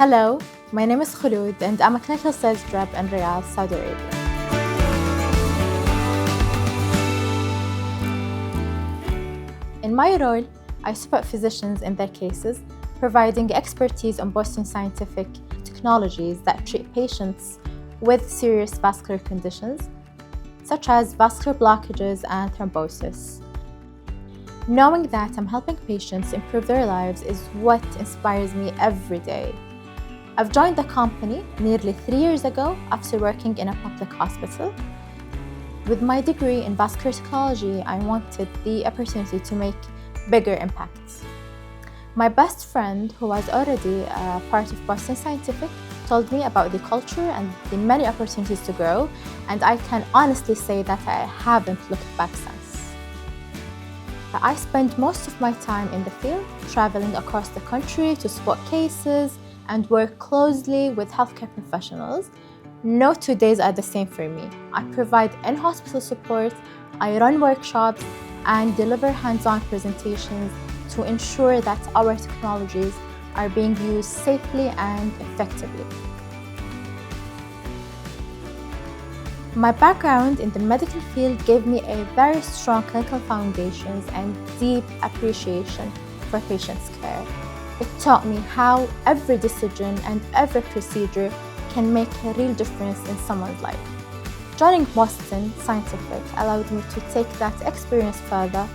Hello, my name is Kholood and I'm a clinical sales rep in Riyadh, Saudi Arabia. In my role, I support physicians in their cases, providing expertise on Boston scientific technologies that treat patients with serious vascular conditions, such as vascular blockages and thrombosis. Knowing that I'm helping patients improve their lives is what inspires me every day. I've joined the company nearly 3 years ago after working in a public hospital. With my degree in vascular technology, I wanted the opportunity to make bigger impacts. My best friend, who was already a part of Boston Scientific, told me about the culture and the many opportunities to grow, and I can honestly say that I haven't looked back since. I spend most of my time in the field, traveling across the country to support cases and work closely with healthcare professionals. No 2 days are the same for me. I provide in-hospital support, I run workshops, and deliver hands-on presentations to ensure that our technologies are being used safely and effectively. My background in the medical field gave me a very strong clinical foundations and deep appreciation for patients' care. It taught me how every decision and every procedure can make a real difference in someone's life. Joining Boston Scientific allowed me to take that experience further,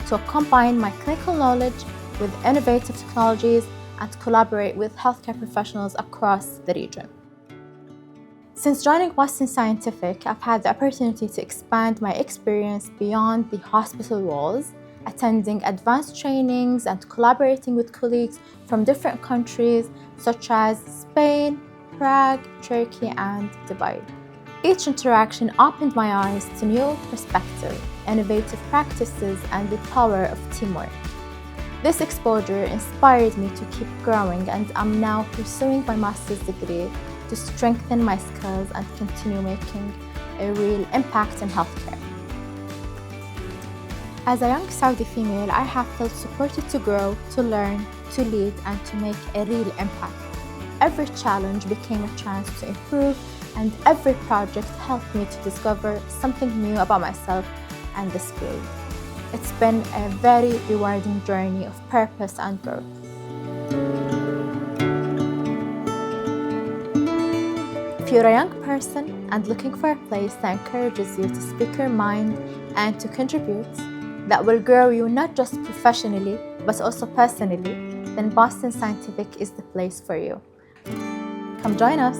to combine my clinical knowledge with innovative technologies and collaborate with healthcare professionals across the region. Since joining Boston Scientific, I've had the opportunity to expand my experience beyond the hospital walls, attending advanced trainings and collaborating with colleagues from different countries such as Spain, Prague, Turkey, and Dubai. Each interaction opened my eyes to new perspectives, innovative practices, and the power of teamwork. This exposure inspired me to keep growing, and I'm now pursuing my master's degree to strengthen my skills and continue making a real impact in healthcare. As a young Saudi female, I have felt supported to grow, to learn, to lead, and to make a real impact. Every challenge became a chance to improve, and every project helped me to discover something new about myself and this field. It's been a very rewarding journey of purpose and growth. If you're a young person and looking for a place that encourages you to speak your mind and to contribute, that will grow you not just professionally, but also personally, then Boston Scientific is the place for you. Come join us.